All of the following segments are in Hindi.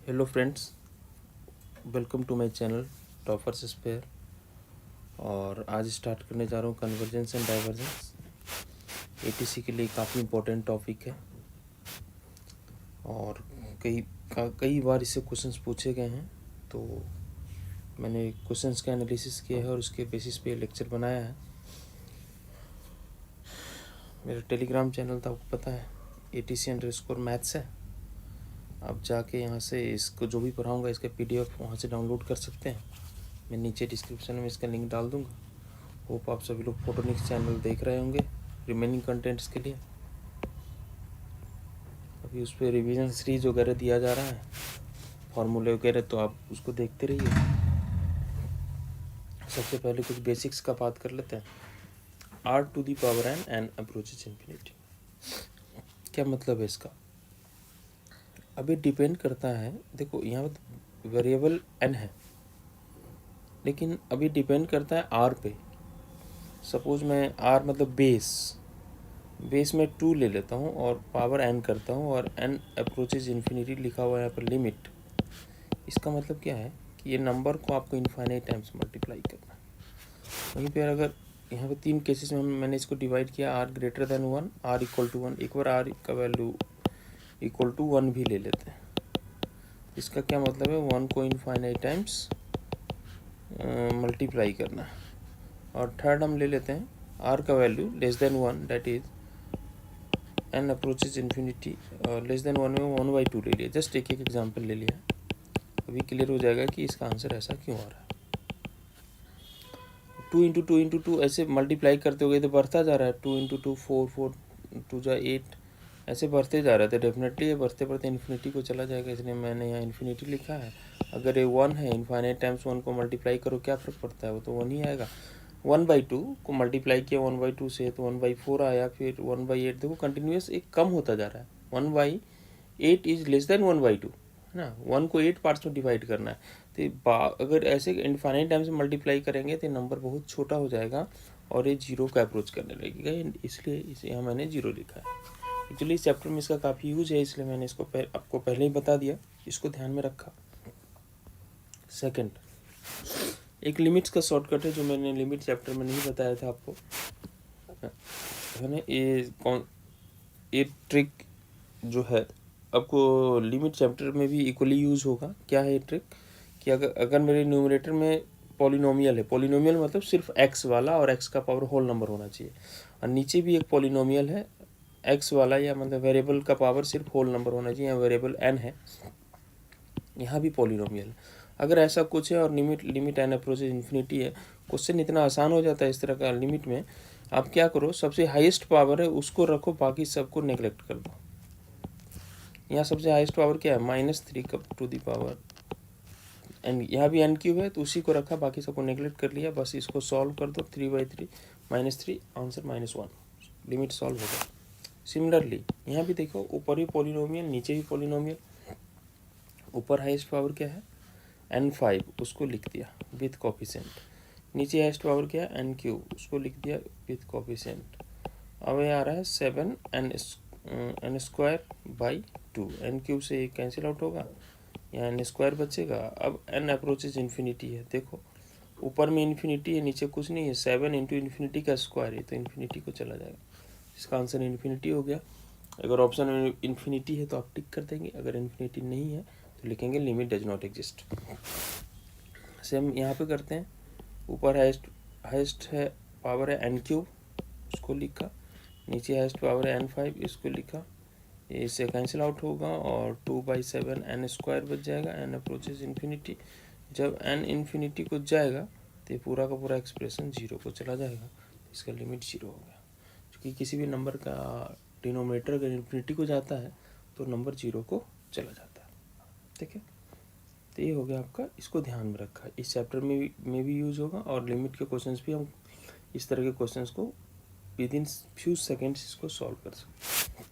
Hello friends, welcome to my channel toppers spare. और आज स्टार्ट करने जा रहा हूँ कन्वर्जेंस एंड डाइवर्जेंस। एटीसी के लिए काफ़ी इम्पोर्टेंट टॉपिक है और कई बार इससे क्वेश्चंस पूछे गए हैं, तो मैंने क्वेश्चंस के एनालिसिस किया है और उसके बेसिस पे लेक्चर बनाया है। मेरा टेलीग्राम चैनल तो आपको पता है, ATC_मैथ्स है। आप जाके यहाँ से इसको जो भी पढ़ाऊँगा इसका PDF वहाँ से डाउनलोड कर सकते हैं। मैं नीचे डिस्क्रिप्शन में इसका लिंक डाल दूँगा। होप आप सभी लोग फोटोनिक्स चैनल देख रहे होंगे रिमेनिंग कंटेंट्स के लिए। अभी उस पर रिवीजन सीरीज वगैरह दिया जा रहा है, फॉर्मूले वगैरह, तो आप उसको देखते रहिए। सबसे पहले कुछ बेसिक्स का बात कर लेते हैं। r⁴n एन अप्रोचेज इन्फिनिटी, क्या मतलब है इसका? अभी डिपेंड करता है, देखो यहाँ पर वेरिएबल n है, लेकिन अभी डिपेंड करता है r पे। सपोज मैं r मतलब बेस में 2 ले लेता हूँ और पावर n करता हूँ और n अप्रोचेज इन्फिनिटी लिखा हुआ है यहाँ पर लिमिट। इसका मतलब क्या है कि ये नंबर को आपको इन्फाइनाइट टाइम्स मल्टीप्लाई करना है। वहीं पर अगर यहाँ पे 3 केसेस में मैंने इसको डिवाइड किया, r greater than 1, r equal to 1, एक बार r का वैल्यू इक्वल टू 1 भी ले लेते हैं। इसका क्या मतलब है, 1 को इन्फाइनाइट टाइम्स मल्टीप्लाई करना है। और थर्ड हम ले लेते हैं r का value less than 1, that is n approaches infinity, और लेस देन 1 में 1/2 ले लिया। जस्ट एक एग्जांपल ले लिया, अभी क्लियर हो जाएगा कि इसका आंसर ऐसा क्यों आ रहा है। 2 इंटू 2 इंटू 2 ऐसे मल्टीप्लाई करते हुए तो बढ़ता जा रहा है। 2 इंटू 2 4, 4 2 जा 8, ऐसे बढ़ते जा रहा है। तो डेफिनेटली ये बढ़ते बढ़ते इन्फिनिटी को चला जाएगा, इसलिए मैंने यहाँ इन्फिनिटी लिखा है। अगर ये 1 है, इन्फाइनाइट टाइम्स 1 को मल्टीप्लाई करो, क्या फ़र्क पड़ता है, वो तो 1 ही आएगा। 1/2 को मल्टीप्लाई किया 1/2 से तो 1/4 आया, फिर 1/8। देखो कंटिन्यूस एक कम होता जा रहा है। 1/8 इज लेस देन 1/2 है ना। 1 को 8 पार्ट्स में डिवाइड करना है, तो अगर ऐसे इनफाइनाइट टाइम से मल्टीप्लाई करेंगे तो नंबर बहुत छोटा हो जाएगा और ये जीरो का अप्रोच करने लगेगा। इसलिए इसे यहाँ मैंने जीरो लिखा है। एक्चुअली इस चैप्टर में इसका काफ़ी यूज है, इसलिए मैंने इसको आपको पहले ही बता दिया, इसको ध्यान में रखा। सेकंड, एक लिमिट्स का शॉर्टकट है जो मैंने लिमिट चैप्टर में नहीं बताया था आपको, है ना। ये ट्रिक जो है आपको लिमिट चैप्टर में भी इक्वली यूज होगा। क्या है ये ट्रिक कि अगर मेरे न्यूमरेटर में पॉलिनोमियल है, पॉलिनोमियल मतलब सिर्फ x वाला और x का पावर होल नंबर होना चाहिए, और नीचे भी एक पॉलिनोमियल है x वाला, या मतलब वेरिएबल का पावर सिर्फ होल नंबर होना चाहिए, या वेरिएबल n है, यहाँ भी पॉलिनोमियल। अगर ऐसा कुछ है और लिमिट n अप्रोचेज इन्फिनिटी है, क्वेश्चन इतना आसान हो जाता है इस तरह का। लिमिट में आप क्या करो, सबसे हाईएस्ट पावर है उसको रखो, बाकी सबको नेग्लेक्ट कर दो। यहाँ सबसे हाईएस्ट पावर क्या है, -3 टू द पावर एन, यहाँ भी n³ है तो उसी को रखा, बाकी सबको नेग्लेक्ट कर लिया। बस इसको सॉल्व कर दो, 3/3 -3 आंसर -1, लिमिट सॉल्व होगा। सिमिलरली यहाँ भी देखो, ऊपर भी पॉलिनोमियल, नीचे भी पॉलिनोमियल। ऊपर हाईएस्ट पावर क्या है, n5, उसको लिख दिया विथ कोफिशिएंट। नीचे हाईएस्ट पावर क्या है, n³, उसको लिख दिया विथ कोफिशिएंट। अब ये आ रहा है 7n² n³ से ये कैंसिल आउट होगा, यहाँ n² बचेगा। अब n अप्रोचेज इन्फिनिटी है, देखो ऊपर में इन्फिनिटी है, नीचे कुछ नहीं है। 7 इंटू इन्फिनिटी का स्क्वायर है तो इन्फिनिटी को चला जाएगा, इसका आंसर इन्फिनिटी हो गया। अगर ऑप्शन में इन्फिनिटी है तो आप टिक कर देंगे, अगर इन्फिनिटी नहीं है तो लिखेंगे limit does not exist. Same यहाँ पे करते हैं। ऊपर हाईएस्ट है पावर है n³, उसको लिखा। नीचे हाईएस्ट पावर है n5, इसको लिखा। इससे कैंसिल आउट होगा और 2/7 n² बच जाएगा। n अप्रोचेज इन्फिनिटी, जब n इन्फिनिटी को जाएगा तो ये पूरा का पूरा एक्सप्रेशन जीरो को चला जाएगा, इसका लिमिट जीरो हो गया। क्योंकि किसी भी नंबर का डिनोमिनेटर अगर इन्फिनिटी को जाता है तो नंबर जीरो को चला जाता है, ठीक है। तो ये हो गया आपका, इसको ध्यान में रखा। इस चैप्टर में भी यूज होगा, और लिमिट के क्वेश्चंस भी हम इस तरह के क्वेश्चंस को विद इन फ्यू सेकेंड्स इसको सॉल्व कर सकते हैं।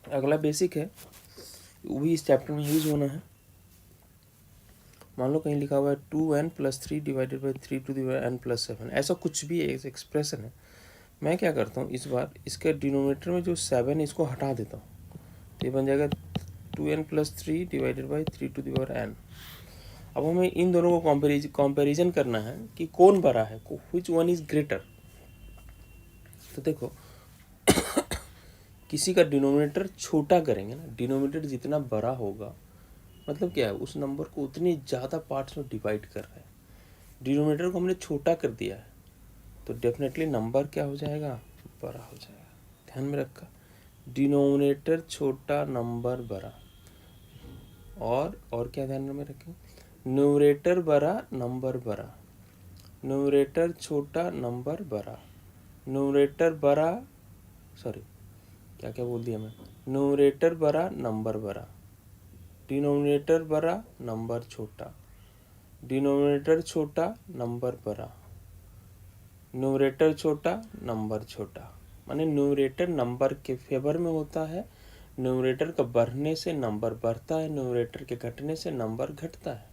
अगला बेसिक है, वो भी इस चैप्टर में यूज होना है। मान लो कहीं लिखा हुआ है 2n+3 divided by 3 to the power n+7, ऐसा कुछ भी एक एक्सप्रेशन है। मैं क्या करता हूँ, इस बार इसके डिनोमिनेटर में जो 7 है इसको हटा देता हूँ, तो ये बन जाएगा 2n+3 डिवाइडेड बाई 3n। अब हमें इन दोनों को कंपैरिजन करना है कि कौन बड़ा है, व्हिच वन इज ग्रेटर। तो देखो किसी का डिनोमिनेटर छोटा करेंगे ना, डिनोमिनेटर जितना बड़ा होगा मतलब क्या है, उस नंबर को उतनी ज़्यादा पार्ट्स में डिवाइड कर रहे हैं। डिनोमिनेटर को हमने छोटा कर दिया है तो डेफिनेटली नंबर क्या हो जाएगा, बड़ा हो जाएगा। ध्यान में रखा, डिनोमिनेटर छोटा नंबर बड़ा, और क्या ध्यान में रखें, न्यूमरेटर बड़ा नंबर बड़ा, न्यूमरेटर छोटा नंबर बड़ा, न्यूमरेटर बड़ा, सॉरी क्या बोल दिया मैं, न्यूमरेटर बड़ा नंबर बड़ा, डिनोमिनेटर बड़ा नंबर छोटा, डिनोमिनेटर छोटा नंबर बड़ा, न्यूमरेटर छोटा नंबर छोटा। माने न्यूमरेटर नंबर के फेवर में होता है, न्यूमरेटर का बढ़ने से नंबर बढ़ता है, न्यूमरेटर के घटने से नंबर घटता है।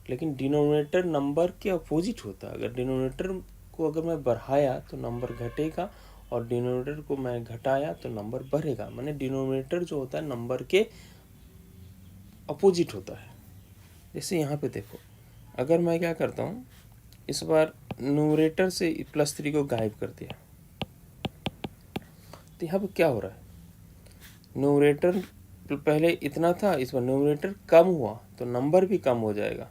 लेकिन डिनोमिनेटर नंबर के अपोजिट होता है। अगर डिनोमिनेटर को अगर मैं बढ़ाया तो नंबर घटेगा, और डिनोमिनेटर को मैं घटाया तो नंबर बढ़ेगा। माने डिनोमिनेटर जो होता है नंबर के अपोजिट होता है। जैसे यहाँ पे देखो, अगर मैं क्या करता हूँ, इस बार न्यूमरेटर से +3 को गायब कर दिया तो यहाँ पे क्या हो रहा है, न्यूमरेटर पहले इतना था, इस बार न्यूमरेटर कम हुआ तो नंबर भी कम हो जाएगा।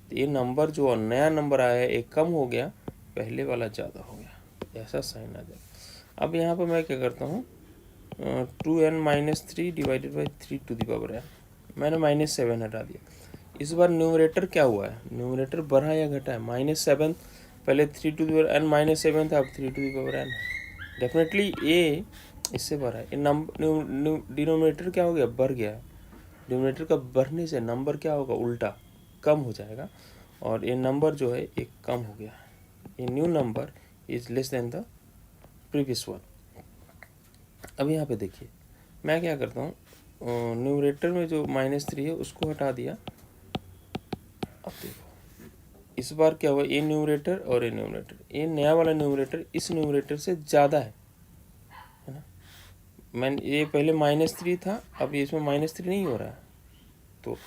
तो ये नंबर जो नया नंबर आया है एक कम हो गया, पहले वाला ज़्यादा हो गया, ऐसा साइन आ जाएगा। अब यहाँ पर मैं क्या करता हूँ, 2n-3 डिवाइडेड बाई 3n, मैंने -7 हटा दिया। इस बार न्यूमरेटर क्या हुआ है, न्यूमरेटर बढ़ा या घटा है, -7, पहले 3n-7 था, अब 3n। डेफिनेटली ए इससे बढ़ा है, डिनोमिनेटर क्या हो गया, बढ़ गया। डिनोमिनेटर का बढ़ने से नंबर क्या होगा, उल्टा कम हो जाएगा, और ये नंबर जो है एक कम हो गया। ये new number is less than the previous one. अब यहाँ पे देखिए मैं क्या करता हूँ, न्यूमरेटर में जो -3 है उसको हटा दिया। अब देखो इस बार क्या हुआ, ये न्यूमरेटर और ये न्यूमरेटर, ये नया वाला न्यूमरेटर इस न्यूमरेटर से ज़्यादा है ना। मैं ये पहले -3 था, अब इसमें -3 नहीं हो रहा है, तो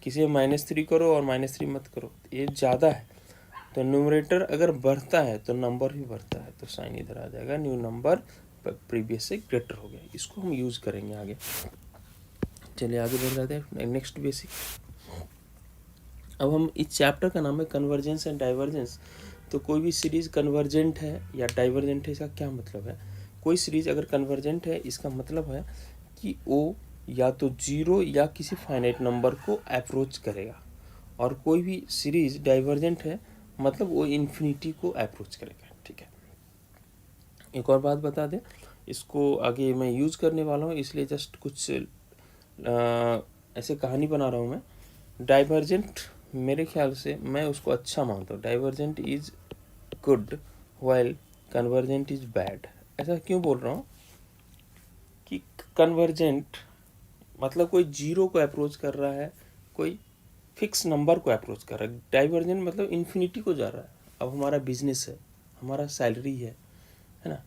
किसी में -3 करो और -3 मत करो, ये ज़्यादा है। तो न्यूमरेटर अगर बढ़ता है तो नंबर भी बढ़ता है, तो साइन इधर आ जाएगा, न्यू नंबर प्रीवियस से ग्रेटर हो गया। इसको हम यूज़ करेंगे आगे। चलिए आगे बढ़ जाते हैं, नेक्स्ट बेसिक। अब हम इस चैप्टर का नाम है कन्वर्जेंस एंड डाइवर्जेंस। तो कोई भी सीरीज़ कन्वर्जेंट है या डाइवर्जेंट है, इसका क्या मतलब है। कोई सीरीज़ अगर कन्वर्जेंट है इसका मतलब है कि वो या तो जीरो या किसी फाइनाइट नंबर को अप्रोच करेगा, और कोई भी सीरीज़ डाइवर्जेंट है मतलब वो इन्फिनिटी को अप्रोच करेगा। ठीक है, एक और बात बता दें, इसको आगे मैं यूज़ करने वाला हूँ, इसलिए जस्ट कुछ ऐसे कहानी बना रहा हूँ मैं। डाइवर्जेंट मेरे ख्याल से मैं उसको अच्छा मानता हूँ, divergent is good while convergent is bad. ऐसा क्यों बोल रहा हूँ कि कन्वर्जेंट मतलब कोई जीरो को अप्रोच कर रहा है, कोई फिक्स नंबर को अप्रोच कर रहा है। डाइवर्जेंट मतलब इन्फिनिटी को जा रहा है। अब हमारा बिजनेस है, हमारा सैलरी है ना,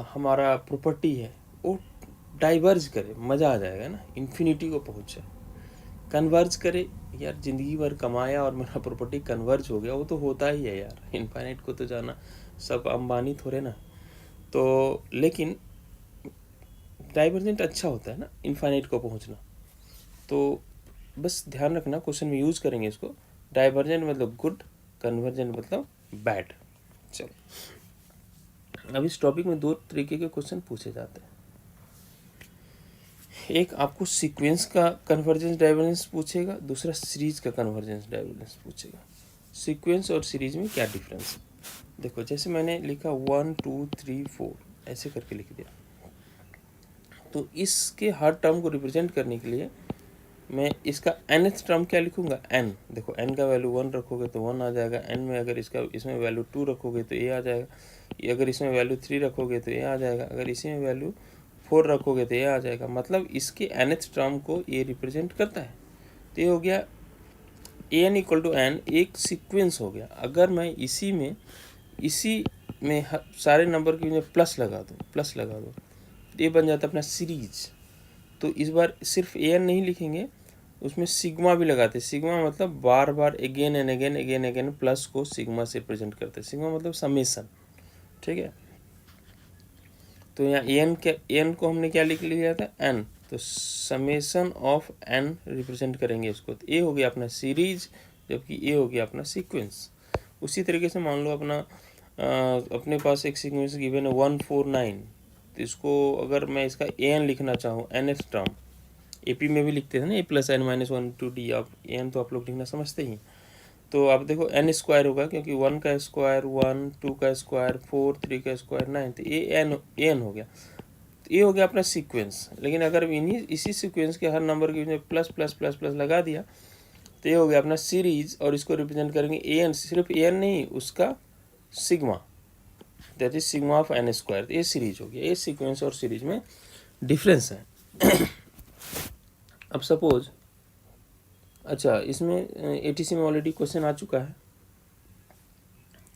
हमारा प्रॉपर्टी है, वो डाइवर्ज करे, मज़ा आ जाएगा ना, इन्फिनिटी को पहुँचे। कन्वर्ज करे, यार ज़िंदगी भर कमाया और मेरा प्रॉपर्टी कन्वर्ज हो गया, वो तो होता ही है यार, इनफाइनाइट को तो जाना, सब अंबानी थोड़े ना। तो लेकिन डाइवर्जेंट अच्छा होता है ना, इनफाइनाइट को पहुंचना। तो बस ध्यान रखना, क्वेश्चन में यूज़ करेंगे इसको। डाइवर्जेंट मतलब गुड, कन्वर्जेंट मतलब बैड। चलो अब इस टॉपिक में 2 तरीके के क्वेश्चन पूछे जाते हैं। एक आपको सीक्वेंस का कन्वर्जेंस डाइवर्जेंस पूछेगा, दूसरा सीरीज का कन्वर्जेंस डाइवर्जेंस पूछेगा। सीक्वेंस और सीरीज में क्या डिफरेंस है, देखो जैसे मैंने लिखा 1 2 3 4 ऐसे करके लिख दिया, तो इसके हर टर्म को रिप्रेजेंट करने के लिए मैं इसका nth टर्म क्या लिखूंगा, n। देखो n का वैल्यू 1 रखोगे तो 1 आ जाएगा, n में अगर इसमें वैल्यू 2 रखोगे तो a आ जाएगा, अगर इसमें वैल्यू 3 रखोगे तो a आ जाएगा, अगर इसी में वैल्यू 4 रखोगे तो ये आ जाएगा। मतलब इसके nth टर्म को ये रिप्रेजेंट करता है। तो ये हो गया an = n, एक सीक्वेंस हो गया। अगर मैं इसी में सारे नंबर के में प्लस लगा दूँ तो ये बन जाता है अपना सीरीज। तो इस बार सिर्फ ए एन नहीं लिखेंगे, उसमें सिग्मा भी लगाते हैं। सिग्मा मतलब बार बार again and again again again plus को सिग्मा से रिप्रेजेंट करते हैं। सिग्मा मतलब समेसन, ठीक है। तो यहाँ एन को हमने क्या लिख लिया था, एन, तो समेसन ऑफ एन रिप्रेजेंट करेंगे इसको। तो ए हो गया अपना सीरीज, जबकि ए हो गया अपना सीक्वेंस। उसी तरीके से मान लो अपना अपने पास एक सीक्वेंस गिवन है 149, तो इसको अगर मैं इसका ए एन लिखना चाहूँ, एन एस टर्म, एपी में भी लिखते थे ना, a plus n minus one to d, आप ए एन तो आप लोग लिखना समझते ही। तो आप देखो एन स्क्वायर होगा, क्योंकि 1 का स्क्वायर 1, 2 का स्क्वायर 4, 3 का स्क्वायर 9, तो ए एन हो गया। तो ये हो गया अपना सीक्वेंस। लेकिन अगर इसी सीक्वेंस के हर नंबर के बीच प्लस प्लस प्लस प्लस लगा दिया, तो ये हो गया अपना सीरीज, और इसको रिप्रेजेंट करेंगे ए एन, सिर्फ ए एन नहीं, उसका sigma, that is sigma of n square. ये सीरीज हो गया। ये सीक्वेंस और सीरीज में डिफरेंस है। अब सपोज, अच्छा इसमें एटीसी में ऑलरेडी क्वेश्चन आ चुका है।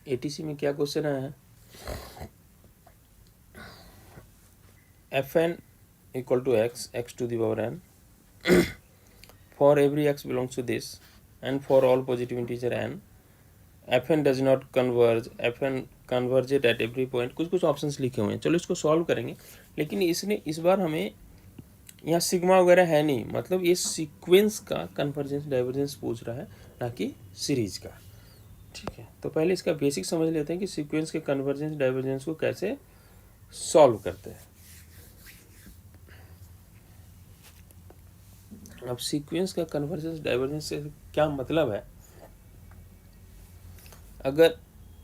एटीसी में क्या क्वेश्चन आया है, f n equal to x, x to the power n, for every x belongs to this and for all positive integer n, f n does not converge, f n converged at every point. कुछ कुछ ऑप्शंस लिखे हुए हैं, चलो इसको सॉल्व करेंगे। लेकिन इसने इस बार हमें यहाँ सिग्मा वगैरह है नहीं, मतलब ये सीक्वेंस का कन्वर्जेंस डाइवर्जेंस पूछ रहा है, ना कि सीरीज का, ठीक है। तो पहले इसका बेसिक समझ लेते हैं कि सीक्वेंस के कन्वर्जेंस डाइवर्जेंस को कैसे सॉल्व करते हैं। अब सीक्वेंस का कन्वर्जेंस डाइवर्जेंस से क्या मतलब है, अगर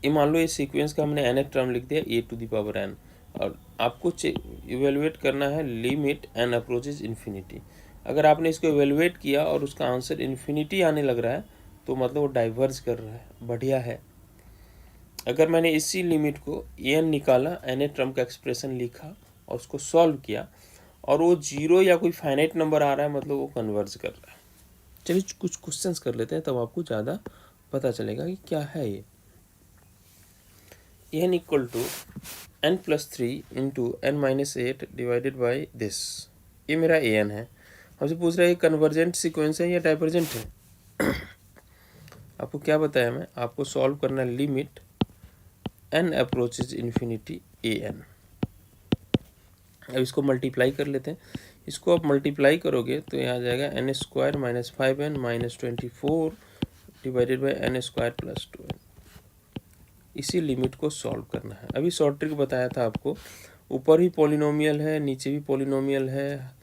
ये मान लो ये सीक्वेंस का हमने एन टर्म लिख दिया ए टू द पावर एन, और आपको इवेलुएट करना है लिमिट एन अप्रोचेज इन्फिनिटी। अगर आपने इसको इवेलुएट किया और उसका आंसर इन्फिनिटी आने लग रहा है, तो मतलब वो डाइवर्ज कर रहा है, बढ़िया है। अगर मैंने इसी लिमिट को एन निकाला, एन टर्म का एक्सप्रेशन लिखा और उसको सॉल्व किया, और वो जीरो या कोई फाइनाइट नंबर आ रहा है, मतलब वो कन्वर्ज कर रहा है। चलिए कुछ क्वेश्चंस कर लेते हैं, तब आपको ज़्यादा पता चलेगा कि क्या है ये। N equal to n plus 3 into n minus 8 divided by this, ये मेरा ए एन है। हमसे पूछ रहा है कन्वर्जेंट सीक्वेंस है या डाइवर्जेंट है। आपको क्या बताया मैं, आपको सॉल्व करना है limit N approaches infinity A N. अब इसको मल्टीप्लाई कर लेते हैं। इसको आप मल्टीप्लाई करोगे तो यहाँ आ जाएगा n square minus 5n minus 24 divided by n square plus 2n। इसी लिमिट को सॉल्व करना है। अभी शॉर्ट ट्रिक बताया था आपको, ऊपर ही पॉलिनोमियल है, नीचे भी पॉलिनोमियल है,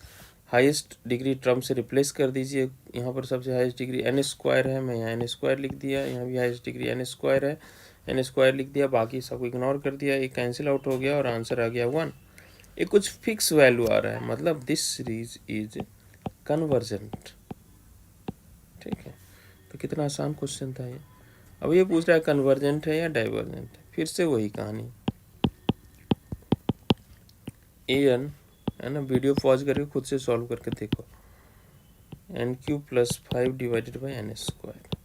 हाईएस्ट डिग्री टर्म से रिप्लेस कर दीजिए। यहाँ पर सबसे हाईएस्ट डिग्री एन स्क्वायर है, मैं यहाँ एन स्क्वायर लिख दिया, यहाँ भी हाईएस्ट डिग्री एन स्क्वायर है, एन स्क्वायर लिख दिया, बाकी सबको इग्नोर कर दिया, ये कैंसिल आउट हो गया और आंसर आ गया 1। ये कुछ फिक्स वैल्यू आ रहा है, मतलब दिस सीरीज इज कन्वर्जेंट, ठीक है। तो कितना आसान क्वेश्चन था ये। अब ये पूछ रहा है कन्वर्जेंट है या डाइवर्जेंट है, फिर से वही कहानी, ए एन है ना, वीडियो पॉज करके खुद से सॉल्व करके देखो, n cube plus 5 divided by n square,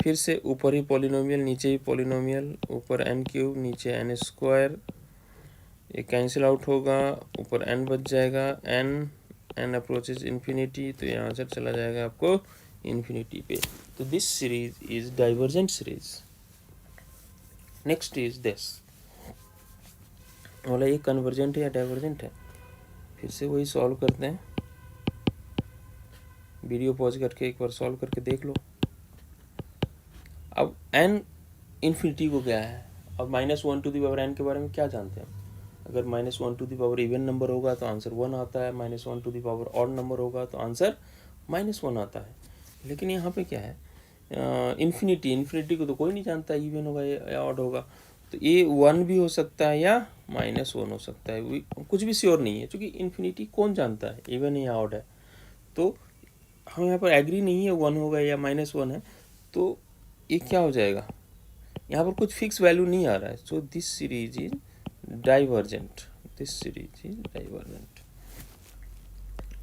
फिर से ऊपर ही पॉलिनोमियल नीचे ही पॉलिनोमियल, ऊपर एन क्यूब नीचे एन स्क्वायर, ये कैंसिल आउट होगा, ऊपर एन बच जाएगा, एन अप्रोचेज इन्फिनिटी, तो यहाँ आंसर चला जाएगा आपको इन्फिनिटी पे। तो this series is divergent series. Next is this, बोला ये कन्वर्जेंट है या डाइवर्जेंट है, फिर से वही सॉल्व करते हैं, वीडियो पॉज करके एक बार सॉल्व करके देख लो। अब एन इन्फिनिटी को क्या है, अब -1 टू द पावर एन के बारे में क्या जानते हैं। अगर -1 to the power even number होगा तो आंसर 1 आता है, -1 to the power odd number होगा तो आंसर -1 आता है। लेकिन यहाँ पे क्या है, इन्फिनिटी को तो कोई नहीं जानता इवन होगा या ऑड होगा, तो ये 1 भी हो सकता है या -1 हो सकता है, कुछ भी श्योर नहीं है, क्योंकि इन्फिनिटी कौन जानता है इवन है या ऑड है। तो हम यहाँ पर एग्री नहीं है 1 होगा या -1 है, तो ये क्या हो जाएगा, यहाँ पर कुछ फिक्स वैल्यू नहीं आ रहा है। So this series is divergent, this series is divergent.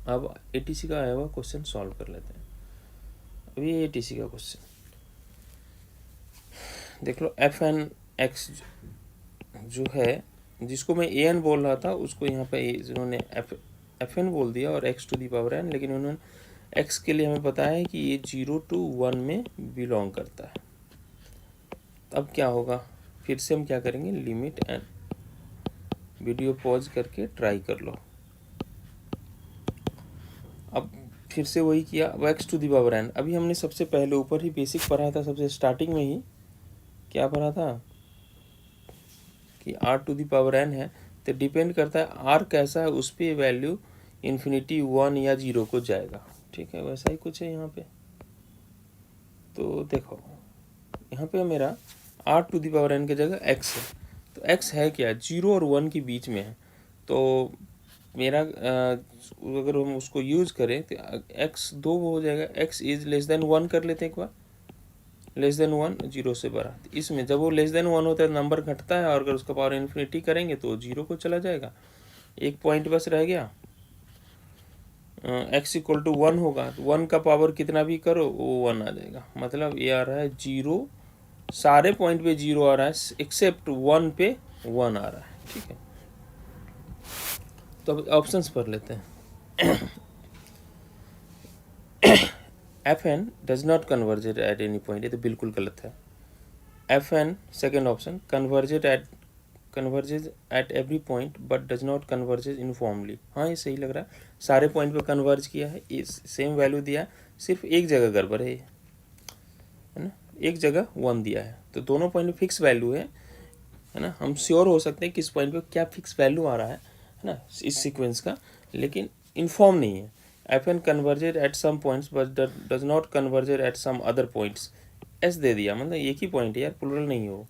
अब एटीसी का आया हुआ क्वेश्चन सॉल्व कर लेते हैं। अभी एटीसी का क्वेश्चन देख लो, एफ एन एक्स जो है, जिसको मैं ए एन बोल रहा था, उसको यहाँ पे जिन्होंने fn बोल दिया और x to the power n, लेकिन उन्होंने x के लिए हमें पता है कि ये 0 to 1 में बिलोंग करता है। अब क्या होगा, फिर से हम क्या करेंगे, लिमिट n, वीडियो पॉज करके ट्राई कर लो। अब फिर से वही किया, अब x to the power n। अभी हमने सबसे पहले ऊपर ही बेसिक पढ़ा था, सबसे स्टार्टिंग में ही क्या पढ़ा था कि r to the power n है, तो डिपेंड करता है r कैसा है उस पर वैल्यू इन्फिनिटी 1 या 0 को जाएगा। ठीक है, वैसा ही कुछ है यहाँ पे। तो देखो यहाँ पे मेरा r to the power n की जगह x है, तो x है क्या, 0 और 1 के बीच में है। तो मेरा अगर हम उसको यूज करें तो x 2 हो जाएगा, x इज लेस देन 1 कर लेते हैं एक बार, लेस देन 1 0 से बड़ा। तो इसमें जब वो लेस देन 1 होता है नंबर घटता है, और अगर उसका पावर इन्फिनिटी करेंगे तो 0 को चला जाएगा। एक पॉइंट बस रह गया, x इक्वल टू 1 होगा, तो 1 का पावर कितना भी करो वो 1 आ जाएगा। मतलब ये आ रहा है 0, सारे पॉइंट पे 0 आ रहा है एक्सेप्ट 1 पे 1 आ रहा है। ठीक है, तो अब ऑप्शंस पढ़ लेते हैं। fn does not converged at any point, ये तो बिल्कुल गलत है। fn second option, converges at every point but does not converges uniformly. हाँ ये सही लग रहा है, सारे पॉइंट पे कन्वर्ज किया है, इस सेम वैल्यू दिया है, सिर्फ एक जगह गड़बड़ है ना, एक जगह 1 दिया है। तो दोनों पॉइंट पे फिक्स वैल्यू है ना, हम श्योर हो सकते हैं किस पॉइंट पे क्या फिक्स वैल्यू आ रहा है ना इस सीक्वेंस का, लेकिन इन्फॉर्म नहीं है। fn converged at some points but does not converged at some other points, एस दे दिया, मतलब एक ही पॉइंट है यार, प्लूरल नहीं हो,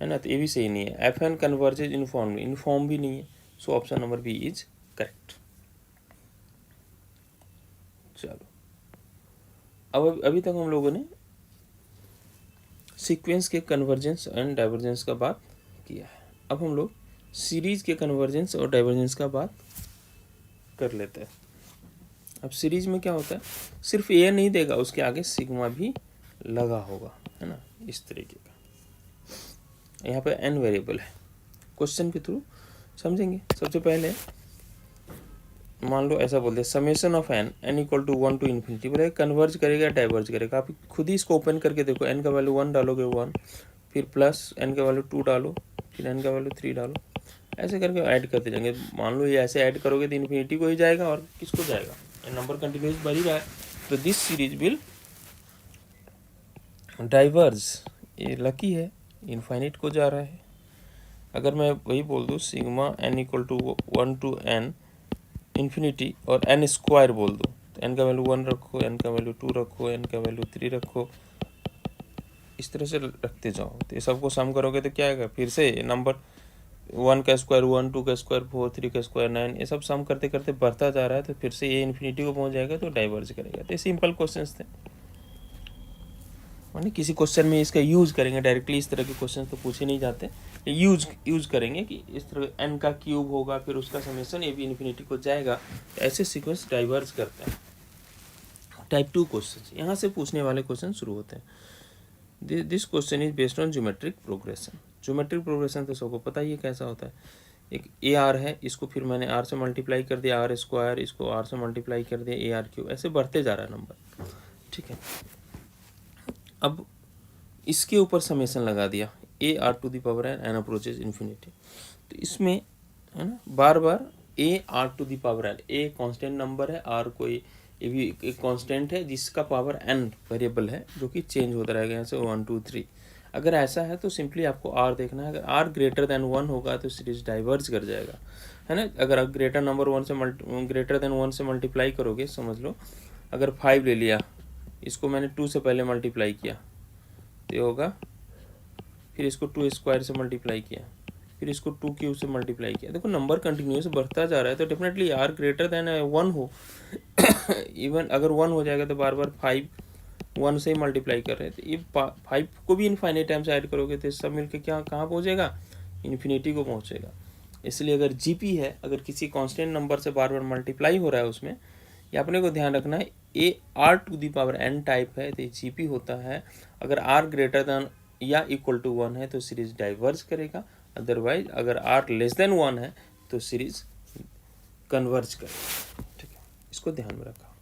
है ना, तो ये भी सही नहीं है। fn कन्वर्जेज यूनिफॉर्मली, यूनिफॉर्म भी नहीं है, so option number B is correct. चलो अब अभी तक हम लोगों ने सीक्वेंस के कन्वर्जेंस एंड डाइवर्जेंस का बात किया है। अब हम लोग सीरीज के कन्वर्जेंस और डाइवर्जेंस का बात कर लेते हैं। अब सीरीज में क्या होता है, सिर्फ ए नहीं देगा, उसके आगे सिग्मा भी लगा होगा, है ना, इस तरीके का। यहाँ पे n वेरिएबल है, क्वेश्चन के थ्रू समझेंगे। सबसे पहले मान लो ऐसा बोलते हैं, summation of n equal to 1 to infinity, बोले कन्वर्ज करेगा डाइवर्ज करेगा। आप खुद ही इसको ओपन करके देखो, n का वैल्यू 1 डालोगे 1, फिर प्लस n का वैल्यू 2 डालो, फिर n का वैल्यू 3 डालो, ऐसे करके ऐड करते जाएंगे। मान लो ये ऐसे ऐड करोगे तो इन्फिनिटी को ही जाएगा, और किसको जाएगा, नंबर कंटिन्यूस बढ़ ही रहा है, तो दिस सीरीज विल डाइवर्ज। ये लकी है, इनफाइनाइट को जा रहा है। अगर मैं वही बोल दूँ sigma n equal to 1 to n infinity और n स्क्वायर बोल दो, तो n का वैल्यू 1 रखो, n का वैल्यू 2 रखो, n का वैल्यू 3 रखो, इस तरह से रखते जाओ, तो ये सबको सम करोगे तो क्या आएगा, फिर से नंबर 1 का स्क्वायर 1, 2 का स्क्वायर 4, 3 का स्क्वायर 9, ये सब सम करते करते बढ़ता जा रहा है, तो फिर से ये इन्फिनिटी को पहुंच जाएगा, तो डाइवर्ज करेगा। तो ये सिंपल क्वेश्चंस थे, माने किसी क्वेश्चन में इसका यूज करेंगे, डायरेक्टली इस तरह के क्वेश्चन तो पूछे नहीं जाते, यूज करेंगे कि इस तरह n का क्यूब होगा, फिर उसका समेशन ये भी इन्फिनिटी को जाएगा, ऐसे सीक्वेंस डाइवर्ज करते हैं। टाइप 2 क्वेश्चन, यहाँ से पूछने वाले क्वेश्चन शुरू होते हैं। This question is based on geometric progression. Geometric progression तो सबको पता ही है कैसा होता है, एक ए आर है, इसको फिर मैंने आर से मल्टीप्लाई कर दिया आर स्क्वायर, इसको आर से मल्टीप्लाई कर दिया ए आर क्यूब, ऐसे बढ़ते जा रहा है नंबर। ठीक है, अब इसके ऊपर समेशन लगा दिया a r to the power n approaches infinity, तो इसमें है ना बार बार a r to the power n, a constant number है, आर कोई ये भी एक कांस्टेंट है जिसका पावर एन वेरिएबल है, जो कि चेंज होता रहेगा यहाँ से 1 2 3। अगर ऐसा है तो सिंपली आपको आर देखना है, अगर आर ग्रेटर देन 1 होगा तो सीरीज डाइवर्ज कर जाएगा, है ना। अगर आप ग्रेटर नंबर 1 से ग्रेटर देन 1 से मल्टीप्लाई करोगे, समझ लो अगर 5 ले लिया, इसको मैंने 2 से पहले मल्टीप्लाई किया तो ये होगा, फिर इसको 2 स्क्वायर से मल्टीप्लाई किया, फिर इसको 2 क्यूब से मल्टीप्लाई किया, देखो नंबर कंटिन्यूस बढ़ता जा रहा है, तो डेफिनेटली आर ग्रेटर देन 1 हो। इवन अगर 1 हो जाएगा तो बार बार 5 1 से ही मल्टीप्लाई कर रहे हैं, तो ये 5 को भी इनफाइनाइट टाइम्स ऐड करोगे तो सब मिलकर क्या कहाँ पहुँचेगा, इन्फिनिटी को पहुँचेगा। इसलिए अगर जीपी है, अगर किसी कांस्टेंट नंबर से बार बार मल्टीप्लाई हो रहा है उसमें, ये अपने को ध्यान रखना है, a r to the power n type है तो जीपी होता है। अगर आर ग्रेटर देन या इक्वल टू 1 है तो सीरीज डाइवर्ज करेगा, अदरवाइज अगर आर लेस देन 1 है तो सीरीज कन्वर्ज करेगा। ठीक है, इसको ध्यान में रखा।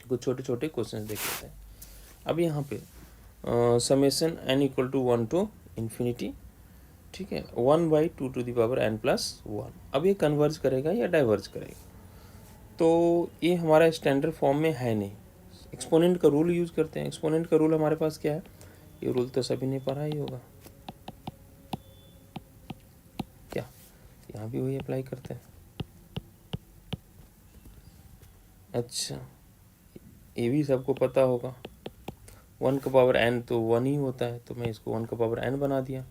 कुछ छोटे छोटे क्वेश्चन देख लेते हैं। अब यहाँ पे summation n equal to 1 to infinity, ठीक है, 1/2 to the power n plus 1। अब ये कन्वर्ज करेगा या डाइवर्ज करेगा? तो ये हमारा स्टैंडर्ड फॉर्म में है नहीं, एक्सपोनेंट का रूल यूज़ करते हैं। एक्सपोनेंट का रूल हमारे पास क्या है? ये रूल तो सभी ने पढ़ा ही होगा, क्या यहाँ भी वही अप्लाई करते हैं? अच्छा, ये भी सबको पता होगा, 1 का पावर n तो 1 ही होता है, तो मैं इसको 1 का पावर n बना दिया।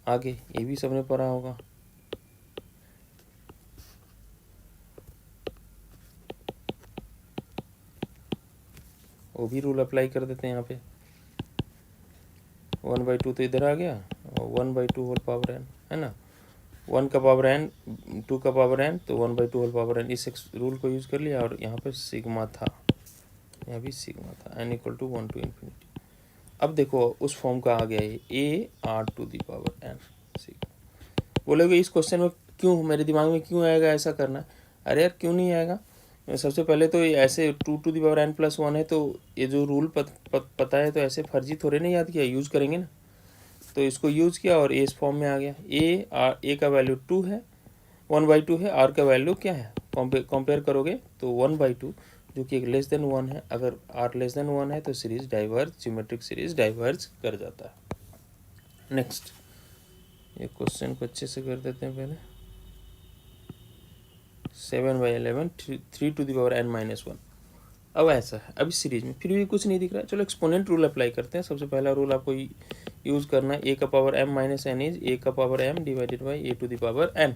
आगे ये भी सबने पढ़ा होगा, वो भी रूल अप्लाई कर देते हैं यहाँ पे। 1/2 तो इधर आ गया, और 1/2 होल पावर n है ना, 1 का पावर n, 2 का पावर n, तो 1/2 होल पावर n, इस रूल को यूज़ कर लिया। और यहाँ पे सिग्मा था, यहाँ भी सिग्मा था, n equal to 1 to infinity. अब देखो उस फॉर्म का आ गया ये a r to the power n sigma. बोलोगे इस क्वेश्चन में क्यों, मेरे दिमाग में क्यों आएगा ऐसा करना? अरे यार क्यों नहीं आएगा? सबसे पहले तो ये ऐसे 2 to the power n plus 1 है, तो ये जो रूल पता है तो ऐसे फर्जी थोड़े नहीं याद किया, यूज़ करेंगे ना। तो इसको यूज़ किया और इस फॉर्म में आ गया। ए का वैल्यू 2 है, 1/2 है, आर का वैल्यू क्या है? कंपेयर करोगे तो 1/2, जो कि एक लेस देन 1 है। अगर आर लेस देन 1 है तो series diverge, geometric series diverge कर जाता है। नेक्स्ट, ये क्वेश्चन को अच्छे से कर देते हैं पहले। 7/11 3 to the power n minus 1। अब ऐसा है, अभी सीरीज में फिर भी कुछ नहीं दिख रहा है, चलो एक्सपोनेंट रूल अप्लाई करते हैं। सबसे पहला रूल आपको यूज़ करना है, ए का power m minus n is a का power m divided by a to the power n।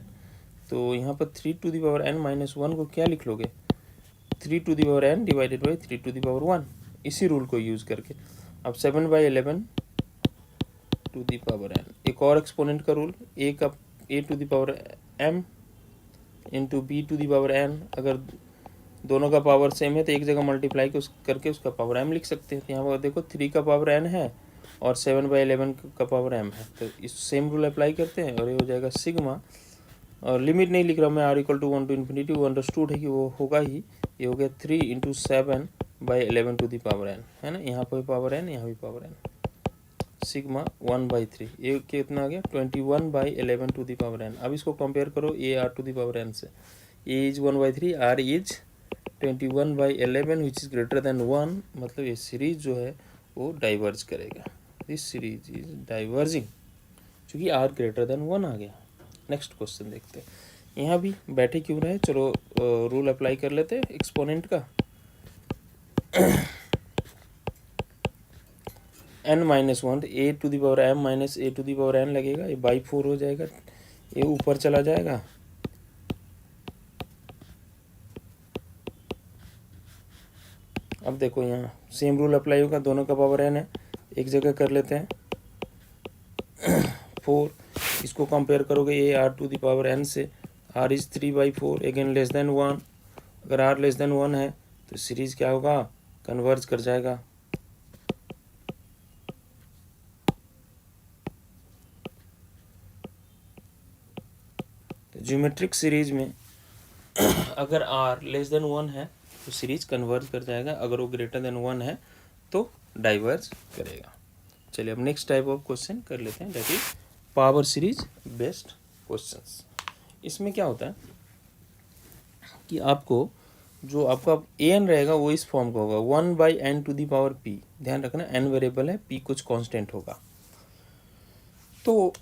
तो यहाँ पर 3 to the power n minus 1 को क्या लिख लोगे? 3 to the power n divided by 3 to the power 1, इसी रूल को यूज़ करके। अब 7/11 टू दी पावर n, एक और एक्सपोनेंट का rule, a to the power m into b to the power n। अगर दोनों का पावर सेम है तो एक जगह मल्टीप्लाई करके उसका पावर m लिख सकते हैं। यहाँ पर देखो 3 का पावर n है और 7/11 का पावर m है, तो इस सेम रूल अप्लाई करते हैं और ये हो जाएगा सिग्मा। और लिमिट नहीं लिख रहा मैं, r equal to 1 to infinity, वो अंडरस्टूड है कि वो होगा ही। ये हो गया 3 into 7/11 to the power n, है ना, यहाँ पर पावर n, यहाँ भी पावर n, सिग्मा 1/3। ये कितना आ गया? 21/11 टू दी पावर n। अब इसको कंपेयर करो a r to the power n से। A is 1/3, r is 21/11 which is greater than 1, मतलब ये सीरीज जो है वो डाइवर्ज करेगा। दिस सीरीज इज डाइवर्जिंग, क्योंकि आर ग्रेटर देन 1 आ गया। नेक्स्ट क्वेश्चन देखते हैं। यहाँ भी बैठे क्यों रहे, चलो रूल अप्लाई कर लेते हैं एक्सपोनेंट का। n minus 1, a to the power m minus a to the power n लगेगा, ये बाई 4 हो जाएगा, ये ऊपर चला जाएगा। अब देखो यहाँ सेम रूल अप्लाई होगा, दोनों का पावर n है, एक जगह कर लेते हैं 4। इसको कंपेयर करोगे a r to the power n से, r is 3/4, again less than 1। अगर r लेस देन 1 है तो सीरीज क्या होगा? कन्वर्ज कर जाएगा। तो ज्योमेट्रिक सीरीज में अगर r लेस देन 1 है तो सीरीज कन्वर्ज कर जाएगा, अगर वो ग्रेटर देन 1 है तो डाइवर्ज करेगा। चलिए अब नेक्स्ट टाइप ऑफ क्वेश्चन कर लेते हैं, that is power series based questions. इसमें क्या होता है कि आपको जो आपका an रहेगा वो इस फॉर्म का होगा, 1/n to the power p। ध्यान रखना n वेरिएबल है, p कुछ कांस्टेंट होगा। तो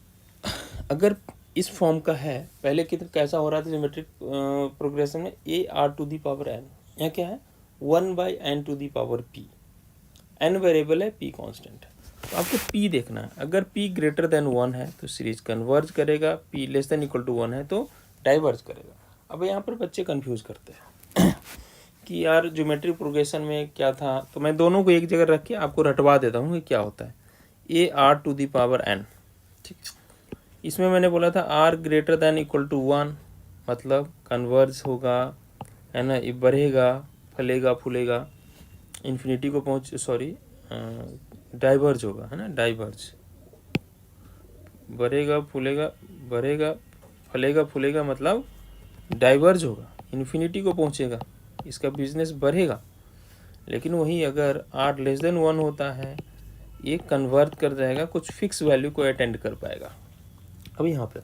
अगर इस फॉर्म का है, पहले कितना कैसा हो रहा था ज्योमेट्रिक प्रोग्रेशन में, a r to the power n, यहाँ क्या है 1/n to the power p। n variable है, p कांस्टेंट है, तो आपको p देखना है। अगर p ग्रेटर देन 1 है तो सीरीज कन्वर्ज करेगा, p less than equal to 1 है तो डाइवर्ज करेगा। अब यहाँ पर बच्चे कंफ्यूज करते हैं कि यार ज्योमेट्रिक प्रोग्रेशन में क्या था, तो मैं दोनों को एक जगह रख के आपको रटवा देता हूँ कि क्या होता है। A r to the power n, ठीक है, इसमें मैंने बोला था r greater than equal to 1, मतलब कन्वर्ज होगा, है ना, ये बढ़ेगा, फलेगा फूलेगा, इन्फिनिटी को डाइवर्ज होगा, है ना, डाइवर्ज, बढ़ेगा फूलेगा, बढ़ेगा फलेगा फूलेगा, मतलब डाइवर्ज होगा, इन्फिनिटी को पहुंचेगा, इसका बिजनेस बढ़ेगा। लेकिन वही अगर r लेस देन 1 होता है, ये कन्वर्ट कर जाएगा, कुछ फिक्स वैल्यू को अटेंड कर पाएगा। अब यहाँ पे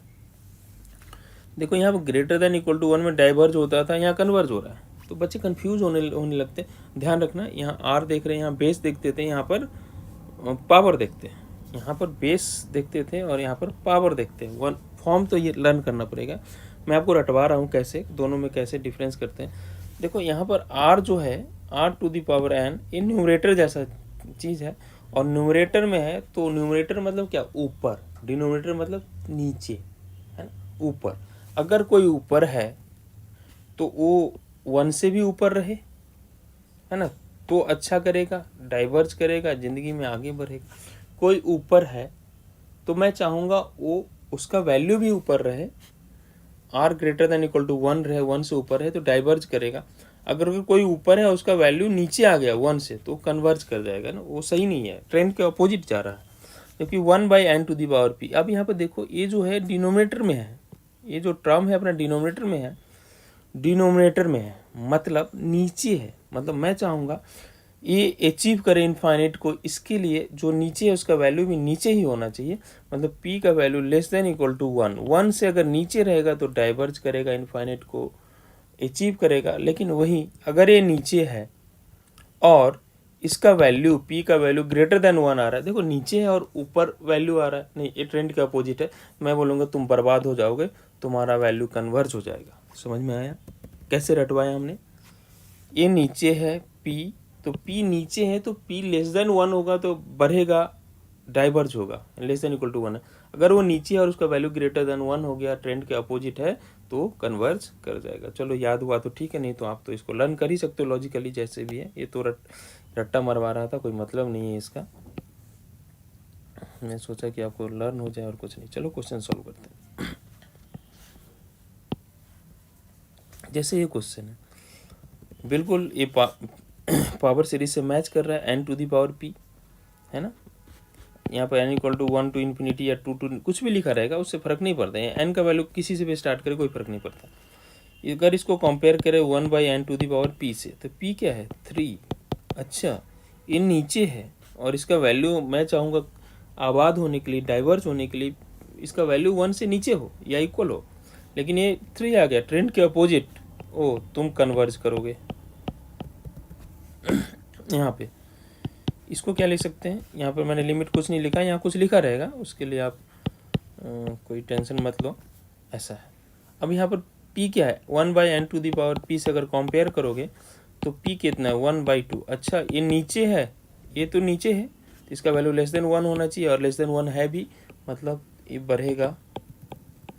देखो, यहाँ पर ग्रेटर देन इक्वल टू 1 में डाइवर्ज होता था, यहाँ कन्वर्ज हो रहा है, तो बच्चे कंफ्यूज होने लगते हैं। ध्यान रखना, यहाँ r देख रहे हैं, यहाँ बेस देखते थे, यहाँ पर पावर देखते हैं, यहाँ पर बेस देखते थे और यहाँ पर पावर देखते हैं। वन फॉर्म तो ये लर्न करना पड़ेगा, मैं आपको रटवा रहा हूँ कैसे दोनों में कैसे डिफरेंस करते हैं। देखो यहाँ पर r जो है, r to the power n, ये न्यूमरेटर जैसा चीज़ है, और न्यूमरेटर में है तो न्यूमरेटर मतलब क्या, ऊपर, डिनोमिनेटर मतलब नीचे, है ना, ऊपर। अगर कोई ऊपर है तो वो 1 से भी ऊपर रहे, है ना, तो अच्छा करेगा, डाइवर्ज करेगा, ज़िंदगी में आगे बढ़ेगा। कोई ऊपर है तो मैं चाहूँगा वो उसका वैल्यू भी ऊपर रहे, r greater than equal to 1 रहे, 1 से ऊपर है तो डाइवर्ज करेगा। अगर कोई ऊपर है उसका वैल्यू नीचे आ गया 1 से, तो कन्वर्ज कर जाएगा ना, वो सही नहीं है, ट्रेंड के अपोजिट जा रहा है, क्योंकि 1/n to the power p। अब यहाँ पर देखो, ये जो है डिनोमिनेटर में है, ये जो टर्म है अपना डिनोमिनेटर में है, डिनोमिनेटर में है मतलब नीचे है। मतलब मैं चाहूँगा ये अचीव करे इनफाइनाइट को, इसके लिए जो नीचे है उसका वैल्यू भी नीचे ही होना चाहिए। मतलब p का value less than equal to 1, 1 से अगर नीचे रहेगा तो डाइवर्ज करेगा, इनफाइनाइट को अचीव करेगा। लेकिन वही अगर ये नीचे है और इसका वैल्यू, p का वैल्यू ग्रेटर देन 1 आ रहा है, देखो नीचे है और ऊपर वैल्यू आ रहा है, नहीं, ये ट्रेंड के अपोजिट है। मैं बोलूँगा तुम बर्बाद हो जाओगे, तुम्हारा वैल्यू कन्वर्ज हो जाएगा। समझ में आया कैसे रटवाया हमने? ये नीचे है p, तो p नीचे है तो p लेस देन 1 होगा तो बढ़ेगा, डाइवर्ज होगा, लेस देन इक्वल टू 1 है। अगर वो नीचे है और उसका वैल्यू ग्रेटर देन 1 हो गया, ट्रेंड के अपोजिट है, तो कन्वर्ज कर जाएगा। चलो याद हुआ तो ठीक है, नहीं तो आप तो इसको लर्न कर ही सकते हो लॉजिकली, जैसे भी है। ये तो रट्टा मरवा रहा था, कोई मतलब नहीं है इसका, मैं सोचा कि आपको लर्न हो जाए और कुछ नहीं। चलो क्वेश्चन सॉल्व करते हैं। जैसे ये क्वेश्चन है, बिल्कुल ये पावर सीरीज से मैच कर रहा है, n to the power p, है ना। यहाँ पर n equal to 1 to infinity या 2 टू कुछ भी लिखा रहेगा, उससे फ़र्क नहीं पड़ता है। n का वैल्यू किसी से भी स्टार्ट करे, कोई फ़र्क नहीं पड़ता। अगर इसको कंपेयर करें 1/n to the power p से, तो p क्या है, 3। अच्छा, ये नीचे है और इसका वैल्यू मैं चाहूँगा आबाद होने के लिए, डाइवर्ज होने के लिए, इसका वैल्यू 1 से नीचे हो या इक्वल हो, लेकिन ये 3 आ गया, ट्रेंड के अपोजिट। ओ, तुम कन्वर्ज करोगे। यहाँ पे इसको क्या लिख सकते हैं, यहाँ पर मैंने लिमिट कुछ नहीं लिखा, यहाँ कुछ लिखा रहेगा, उसके लिए आप कोई टेंशन मत लो, ऐसा है। अब यहाँ पर p क्या है, 1/n to the power p से अगर कंपेयर करोगे तो p कितना है, 1/2। अच्छा, ये नीचे है, ये तो नीचे है, तो इसका वैल्यू लेस देन 1 होना चाहिए, और लेस देन 1 है भी, मतलब ये बढ़ेगा,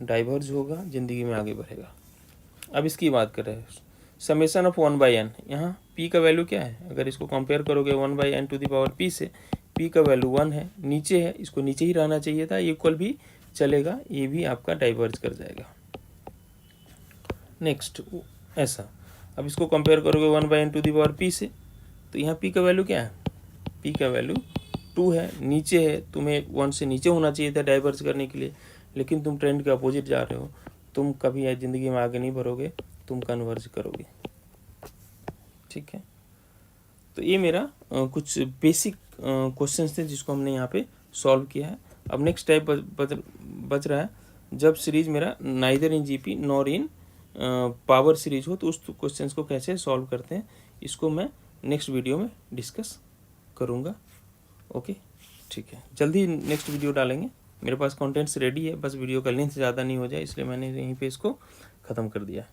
डाइवर्ज होगा, ज़िंदगी में आगे बढ़ेगा। अब इसकी बात कर रहे हैं, समेशन ऑफ 1/n। यहाँ p का वैल्यू क्या है, अगर इसको कंपेयर करोगे 1/n to the power p से, p का वैल्यू 1 है, नीचे है, इसको नीचे ही रहना चाहिए था, इक्वल भी चलेगा, ये भी आपका डाइवर्ज कर जाएगा। नेक्स्ट ऐसा, अब इसको कंपेयर करोगे 1/n to the power p से, तो यहाँ p का वैल्यू क्या है, p का वैल्यू 2 है, नीचे है, तुम्हें 1 से नीचे होना चाहिए था डाइवर्ज करने के लिए, लेकिन तुम ट्रेंड के अपोजिट जा रहे हो, तुम कभी ज़िंदगी में आगे नहीं बढ़ोगे, तुम कन्वर्ज करोगे। ठीक है, तो ये मेरा कुछ बेसिक क्वेश्चंस थे जिसको हमने यहाँ पे सॉल्व किया है। अब नेक्स्ट टाइप बच रहा है, जब सीरीज मेरा neither in GP nor in power series हो, तो उस क्वेश्चंस को कैसे सॉल्व करते हैं, इसको मैं नेक्स्ट वीडियो में डिस्कस करूँगा। ओके, ठीक है, जल्दी नेक्स्ट वीडियो डालेंगे। मेरे पास कंटेंट्स रेडी है, बस वीडियो का लेंथ ज़्यादा नहीं हो जाए, इसलिए मैंने यहीं पे इसको ख़त्म कर दिया।